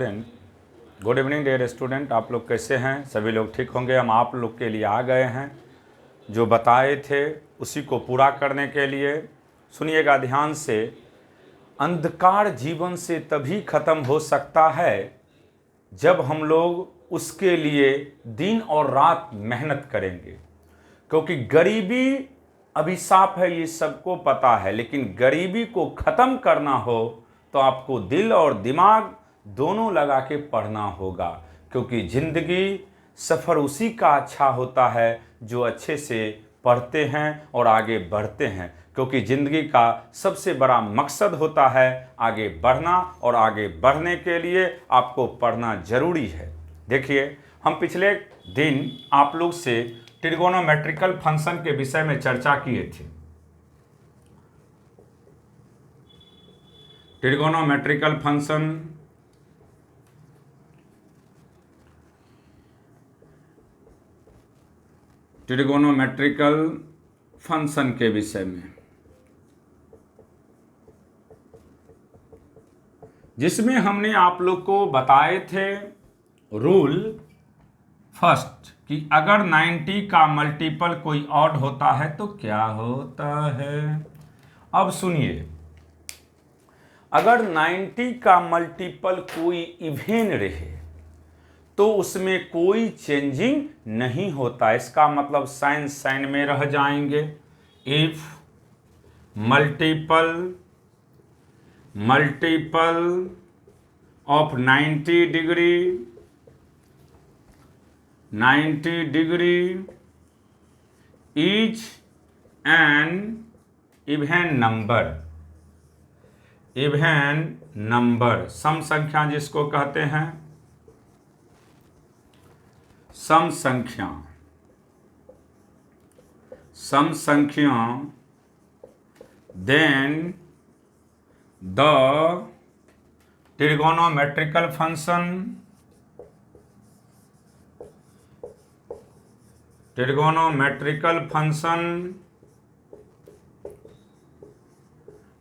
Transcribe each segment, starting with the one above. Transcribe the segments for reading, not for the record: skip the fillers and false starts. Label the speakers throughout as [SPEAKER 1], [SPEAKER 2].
[SPEAKER 1] Student, good evening dear student. आप लोग कैसे हैं? सभी लोग ठीक होंगे। हम आप लोग के लिए आ गए हैं, जो बताए थे उसी को पूरा करने के लिए। सुनिएगा ध्यान से। अंधकार जीवन से तभी खत्म हो सकता है जब हम लोग उसके लिए दिन और रात मेहनत करेंगे, क्योंकि गरीबी अभिशाप है, ये सबको पता है। लेकिन गरीबी को ख़त्म करना हो तो आपको दिल और दिमाग दोनों लगा के पढ़ना होगा, क्योंकि ज़िंदगी सफ़र उसी का अच्छा होता है जो अच्छे से पढ़ते हैं और आगे बढ़ते हैं, क्योंकि ज़िंदगी का सबसे बड़ा मकसद होता है आगे बढ़ना, और आगे बढ़ने के लिए आपको पढ़ना ज़रूरी है। देखिए, हम पिछले दिन आप लोग से ट्रिगोनोमेट्रिकल फंक्शन के विषय में चर्चा किए थे। ट्रिगोनोमेट्रिकल फंक्शन के विषय में, जिसमें हमने आप लोग को बताए थे रूल फर्स्ट कि अगर 90 का मल्टीपल कोई ऑड होता है तो क्या होता है। अब सुनिए, अगर 90 का मल्टीपल कोई इवेन रहे तो उसमें कोई चेंजिंग नहीं होता। इसका मतलब साइन साइन में रह जाएंगे। If multiple of 90 degree is an even number, सम संख्या जिसको कहते हैं सम संख्या, then the trigonometrical function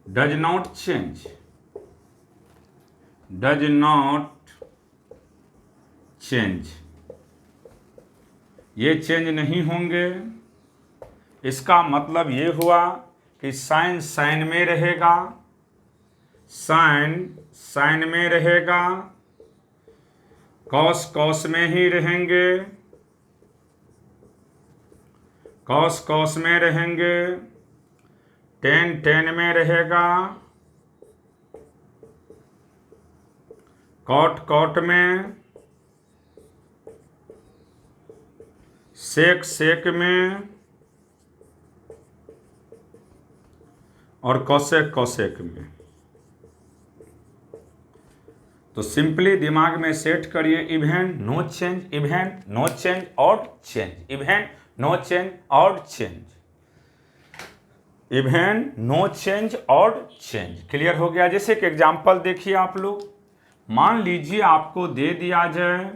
[SPEAKER 1] does not change, ये चेंज नहीं होंगे। इसका मतलब ये हुआ कि साइन साइन में रहेगा, साइन में रहेगा, कॉस कॉस में ही रहेंगे, कॉस में रहेंगे, टेन में रहेगा, कॉट में, सेक में, और कौसेक में। तो सिंपली दिमाग में सेट करिए, even no change, even no change, odd change, even no change, odd change, even no change, odd change. Clear हो गया? जैसे कि एग्जांपल देखिए आप लोग, मान लीजिए आपको दे दिया जाए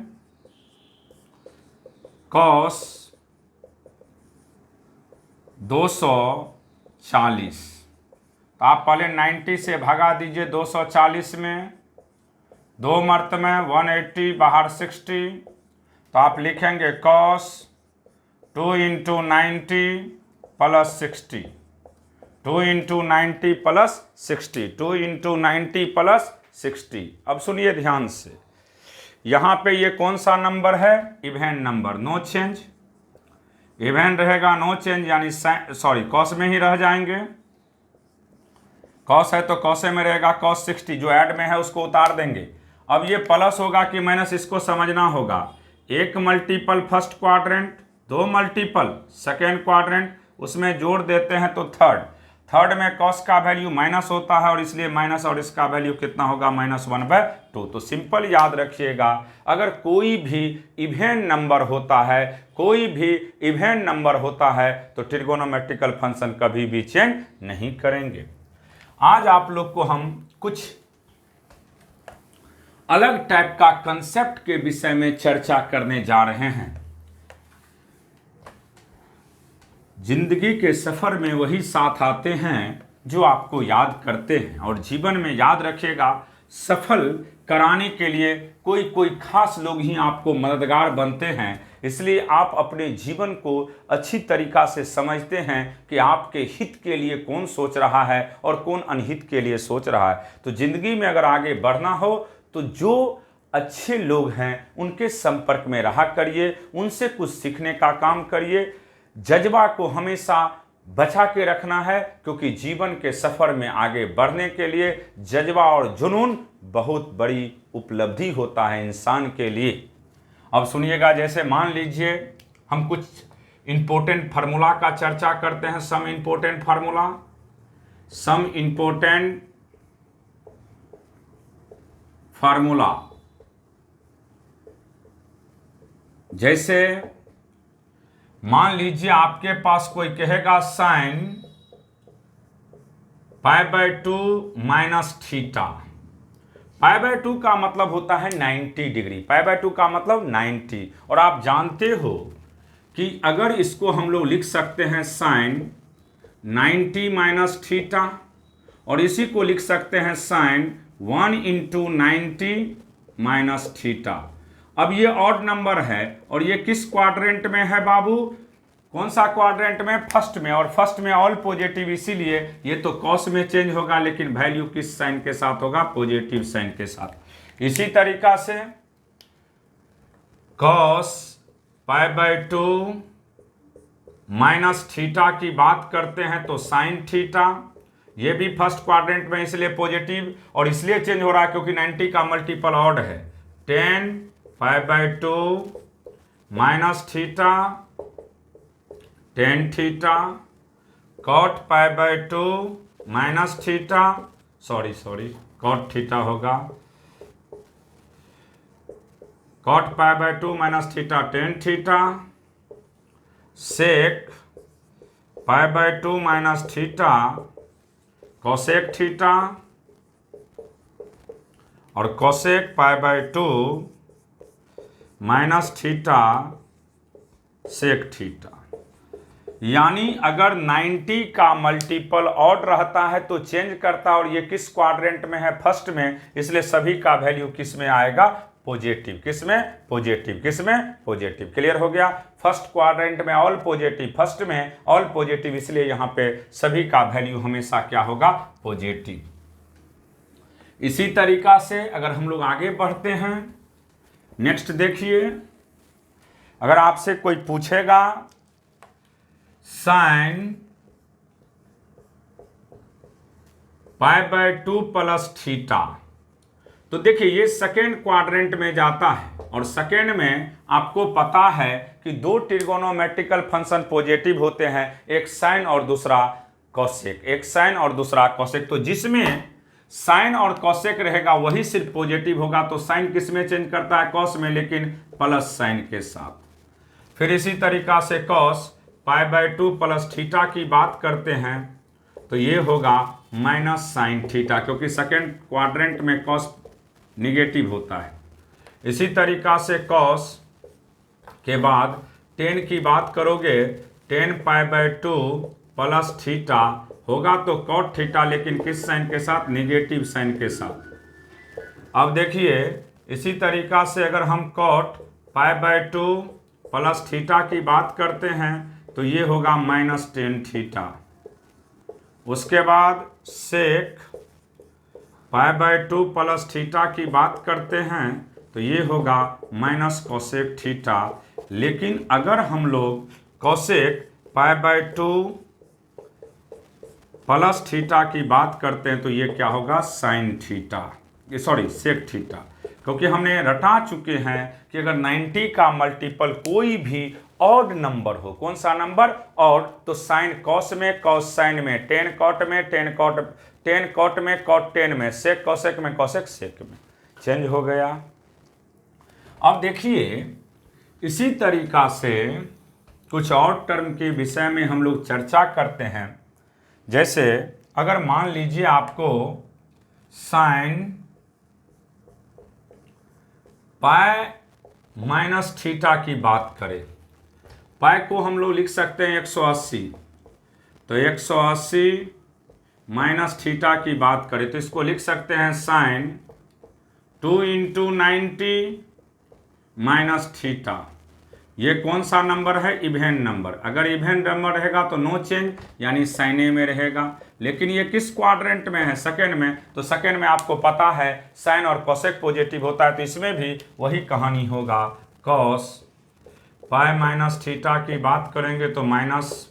[SPEAKER 1] कॉस 240, तो आप पहले 90 से भगा दीजिए 240 में, 2 मरतबे 180, बाहर 60, तो आप लिखेंगे कॉस 2 × 90 + 60, 2 × 90 + 60, 2 × 90 + 60। अब सुनिए ध्यान से, यहाँ पे ये कौन सा नंबर है? Even number, no change. Even रहेगा, नो चेंज, यानी कॉस में ही रह जाएंगे। कॉस है तो कॉसे में रहेगा, कॉस 60, जो ऐड में है उसको उतार देंगे। अब ये प्लस होगा कि माइनस, इसको समझना होगा। एक multiple first quadrant, 2 multiple second quadrant, उसमें जोड़ देते हैं तो थर्ड में कॉस का वैल्यू माइनस होता है, और इसलिए माइनस, और इसका वैल्यू कितना होगा? -1/2। तो सिंपल याद रखिएगा, अगर कोई भी इवेन नंबर होता है तो ट्रिगोनोमेट्रिकल फंक्शन कभी भी चेंज नहीं करेंगे। आज आप लोग को हम कुछ अलग टाइप का कंसेप्ट के विषय में चर्चा करने जा रहे हैं। जिंदगी के सफर में वही साथ आते हैं जो आपको याद करते हैं, और जीवन में याद रखिएगा, सफल कराने के लिए कोई कोई खास लोग ही आपको मददगार बनते हैं। इसलिए आप अपने जीवन को अच्छी तरीक़ा से समझते हैं कि आपके हित के लिए कौन सोच रहा है और कौन अनहित के लिए सोच रहा है। तो ज़िंदगी में अगर आगे बढ़ना हो तो जो अच्छे लोग हैं उनके संपर्क में रहा करिए, उनसे कुछ सीखने का काम करिए। जज्बा को हमेशा बचा के रखना है, क्योंकि जीवन के सफ़र में आगे बढ़ने के लिए जज्बा और जुनून बहुत बड़ी उपलब्धि होता है इंसान के लिए। अब सुनिएगा, जैसे मान लीजिए हम कुछ इम्पोर्टेंट फार्मूला का चर्चा करते हैं। सम इम्पोर्टेंट फार्मूला जैसे मान लीजिए आपके पास कोई कहेगा साइन π/2 माइनस थीटा। π/2 का मतलब होता है 90 डिग्री। π/2 का मतलब 90। और आप जानते हो कि अगर इसको हम लोग लिख सकते हैं साइन 90 माइनस थीटा, और इसी को लिख सकते हैं साइन 1 × 90 माइनस थीटा। अब ये ऑड नंबर है और ये किस क्वाड्रेंट में है बाबू? कौन सा क्वाड्रेंट में? फर्स्ट में। और फर्स्ट में ऑल पॉजिटिव, इसीलिए ये तो कॉस में चेंज होगा, लेकिन वैल्यू किस साइन के साथ होगा? पॉजिटिव साइन के साथ। इसी तरीका से कॉस π/2 माइनस थीटा की बात करते हैं तो साइन थीटा, ये भी फर्स्ट क्वाड्रेंट में, इसलिए पॉजिटिव, और इसलिए चेंज हो रहा है क्योंकि 90 का मल्टीपल ऑड है। 10 π/2 minus theta 10 theta, cot π/2 minus theta, cot theta होगा, cot π/2 minus theta 10 theta, sec π/2 minus theta cosec theta, और cosec π/2 minus theta sec theta. यानी अगर 90 का मल्टीपल ऑड रहता है तो चेंज करता है, और ये किस क्वाड्रेंट में है? फर्स्ट में, इसलिए सभी का वैल्यू किस में आएगा? पॉजिटिव। किस में? पॉजिटिव। किस में? पॉजिटिव। क्लियर हो गया? फर्स्ट क्वाड्रेंट में ऑल पॉजिटिव, फर्स्ट में ऑल पॉजिटिव, इसलिए यहां पे सभी का वैल्यू हमेशा क्या होगा? पॉजिटिव। इसी तरीका से अगर हम लोग आगे बढ़ते हैं, नेक्स्ट देखिए, अगर आपसे कोई पूछेगा साइन π/2 प्लस थीटा, तो देखिए ये सेकेंड क्वाड्रेंट में जाता है, और सेकेंड में आपको पता है कि दो ट्रिगोनोमेट्रिकल फंक्शन पॉजिटिव होते हैं, एक साइन और दूसरा कॉसेक, एक साइन और दूसरा कॉसेक। तो जिसमें साइन और कॉसेक रहेगा वही सिर्फ पॉजिटिव होगा। तो साइन किस में चेंज करता है? कॉस में, लेकिन प्लस साइन के साथ। फिर इसी तरीका से कॉस π/2 प्लस थीटा की बात करते हैं तो ये होगा माइनस साइन थीटा, क्योंकि सेकेंड क्वाड्रेंट में कॉस निगेटिव होता है। इसी तरीका से कॉस के बाद 10 की बात करोगे, 10 π/2 प्लस थीटा होगा तो कॉट थीटा, लेकिन किस साइन के साथ? निगेटिव साइन के साथ। अब देखिए इसी तरीका से अगर हम कॉट π/2 प्लस थीटा की बात करते हैं तो ये होगा -10 थीटा। उसके बाद सेक π/2 प्लस थीटा की बात करते हैं तो ये होगा माइनस कोसेक थीटा। लेकिन अगर हम लोग कोसेक π/2 प्लस थीटा की बात करते हैं तो ये क्या होगा? साइन थीटा, सेक थीटा, क्योंकि हमने रटा चुके हैं कि अगर 90 का मल्टीपल कोई भी ऑड नंबर हो, कौन सा नंबर? ऑड, तो साइन कॉस में, कॉस साइन में, 10 कॉट में, 10 कॉट में, कॉट 10 में, सेक कॉसेक में, कॉसेक सेक में, चेंज हो गया। अब देखिए इसी तरीका से कुछ और टर्म के विषय में हम लोग चर्चा करते हैं। जैसे अगर मान लीजिए आपको साइन π माइनस थीटा की बात करें, पाई को हम लोग लिख सकते हैं 180, तो 180 माइनस थीटा की बात करें तो इसको लिख सकते हैं साइन 2 इंटू 90 माइनस थीटा। ये कौन सा नंबर है? Even number. अगर इवेन नंबर रहेगा तो नो चेंज, यानी साइन ए में रहेगा। लेकिन ये किस क्वाड्रेंट में है? सेकेंड में। तो सेकेंड में आपको पता है साइन और कोसेक पॉजिटिव होता है, तो इसमें भी वही कहानी होगा। कॉस पाई माइनस थीटा की बात करेंगे तो minus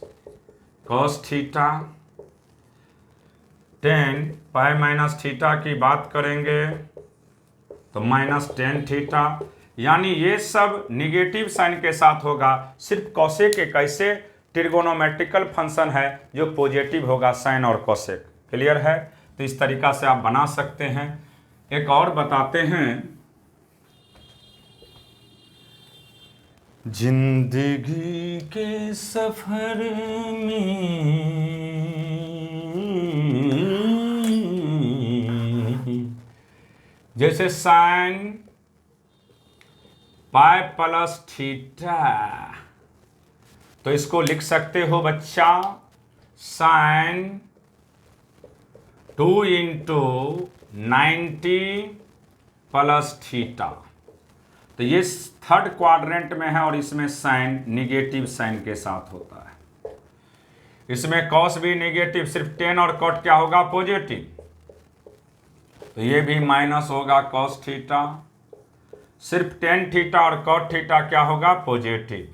[SPEAKER 1] cos theta, ten pi minus theta की बात करेंगे तो माइनस टेन थीटा। यानी ये सब निगेटिव साइन के साथ होगा। सिर्फ कोसेक एक ऐसे ट्रिगोनोमेट्रिकल फंक्शन है जो पॉजिटिव होगा, साइन और कोसेक। क्लियर है? तो इस तरीका से आप बना सकते हैं। एक और बताते हैं, जिंदगी के सफर में जैसे साइन पाई प्लस थीटा, तो इसको लिख सकते हो बच्चा साइन 2 इंटू 90 प्लस थीटा। तो ये थर्ड क्वाड्रेंट में है और इसमें साइन निगेटिव साइन के साथ होता है। इसमें कॉस भी निगेटिव, सिर्फ टेन और कॉट क्या होगा? पॉजिटिव। तो ये भी माइनस होगा कॉस थीटा। सिर्फ टेन थीटा और कॉट थीटा क्या होगा? पॉजिटिव।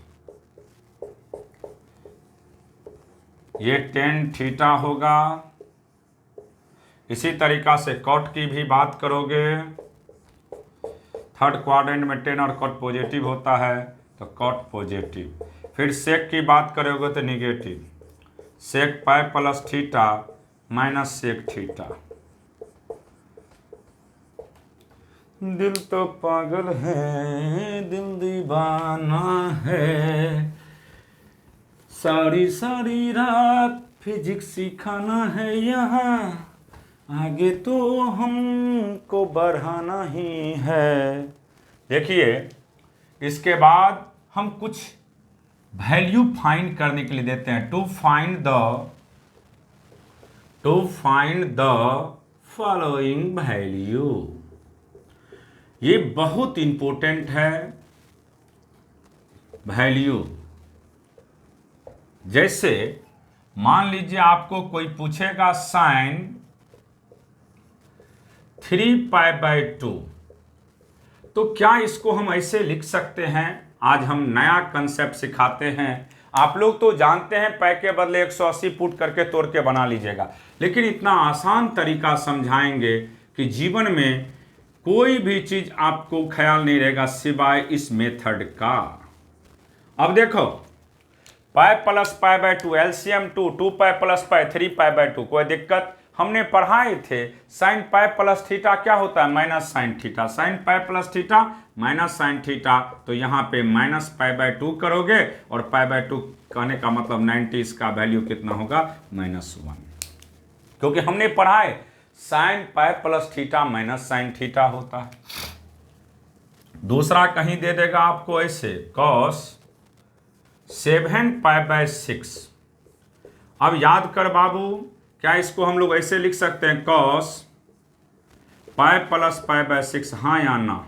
[SPEAKER 1] ये टेन थीटा होगा। इसी तरीका से कॉट की भी बात करोगे, थर्ड क्वाड्रेंट में टेन और कॉट पॉजिटिव होता है, तो कॉट पॉजिटिव। फिर सेक की बात करोगे तो negative, sec pi plus theta minus sec theta. दिल तो पागल है, दिल दीवाना है, सारी सारी रात फिजिक्स सिखाना है यहाँ, आगे तो हमको बढ़ाना ही है। देखिए, इसके बाद हम कुछ वैल्यू फाइंड करने के लिए देते हैं। To find the following value. ये बहुत इंपॉर्टेंट है वैल्यू। जैसे मान लीजिए आपको कोई पूछेगा साइन 3π/2, तो क्या इसको हम ऐसे लिख सकते हैं? आज हम नया कंसेप्ट सिखाते हैं। आप लोग तो जानते हैं पै के बदले 180 पुट करके तोड़ के बना लीजिएगा, लेकिन इतना आसान तरीका समझाएंगे कि जीवन में कोई भी चीज आपको ख्याल नहीं रहेगा सिवाय इस मेथड का। अब देखो, पाई प्लस π/2 एलसीएम 2π प्लस π 3π/2, कोई दिक्कत? हमने पढ़ाए थे साइन पाई प्लस थीटा क्या होता है? Minus sine theta. Sine pi plus theta minus sine theta, तो यहाँ पे माइनस π/2 करोगे और π/2 कहने का मतलब 90, इसका वैल्यू कितना होगा? -1। क्योंकि हमने पढ़ाए sine pi plus theta minus sine theta होता है। दूसरा कहीं दे देगा आपको ऐसे, कॉस 7π/6। अब याद कर बाबू, क्या इसको हम लोग ऐसे लिख सकते हैं? कॉस पाई प्लस π/6, हाँ या ना?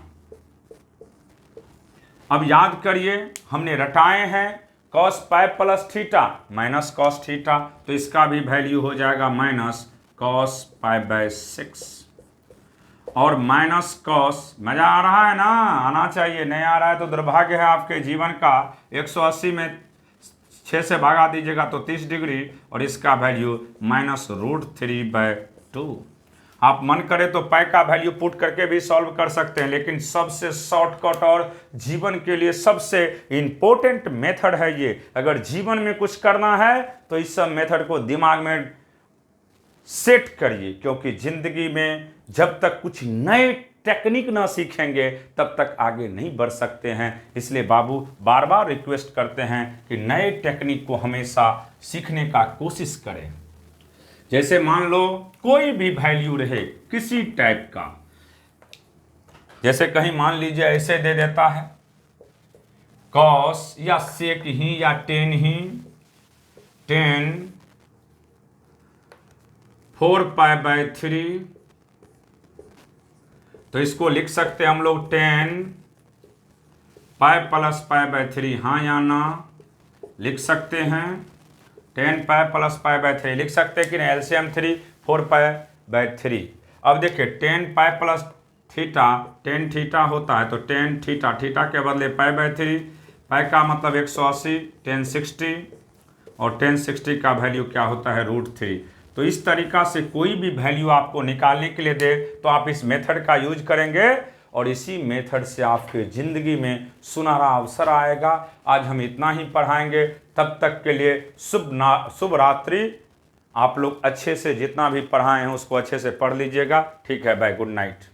[SPEAKER 1] अब याद करिए, हमने रटाए हैं cos pi plus theta minus cos theta, तो इसका भी वैल्यू हो जाएगा माइनस कॉस π/6 और माइनस कॉस। मजा आ रहा है ना? आना चाहिए। नहीं आ रहा है तो दुर्भाग्य है आपके जीवन का। 180 में 6 से भागा दीजिएगा तो 30 डिग्री और इसका वैल्यू -√3/2। आप मन करे तो पाई का वैल्यू पुट करके भी सॉल्व कर सकते हैं, लेकिन सबसे शॉर्टकट और जीवन के लिए सबसे इंपॉर्टेंट मेथड है ये। अगर जीवन में कुछ करना है तो इस सब मेथड को दिमाग में सेट करिए, क्योंकि जिंदगी में जब तक कुछ नए टेक्निक ना सीखेंगे तब तक आगे नहीं बढ़ सकते हैं। इसलिए बाबू बार बार रिक्वेस्ट करते हैं कि नए टेक्निक को हमेशा सीखने का कोशिश करें। जैसे मान लो कोई भी वैल्यू रहे किसी टाइप का, जैसे कहीं मान लीजिए ऐसे दे देता है कॉस या सेक ही या टेन ही, 10 4π/3 तो इसको लिख सकते हैं हम लोग 10 पाई प्लस पाई बाय 3, हाँ या ना लिख सकते हैं। 10 पाई प्लस पाई बाय 3 लिख सकते हैं कि नहीं, एलसीएम 3 4 पाई बाय 3। अब देखिए 10 पाई प्लस थीटा 10 थीटा होता है, तो 10 थीटा, थीटा के बदले पाई बाय 3, पाई का मतलब 180, 1060 और 1060 का वैल्यू क्या होता है √3। तो इस तरीका से कोई भी वैल्यू आपको निकालने के लिए दे तो आप इस मेथड का यूज करेंगे और इसी मेथड से आपके ज़िंदगी में सुनहरा अवसर आएगा। आज हम इतना ही पढ़ाएंगे, तब तक के लिए शुभ रात्रि। आप लोग अच्छे से जितना भी पढ़ाए हैं उसको अच्छे से पढ़ लीजिएगा। ठीक है, बाय, गुड नाइट।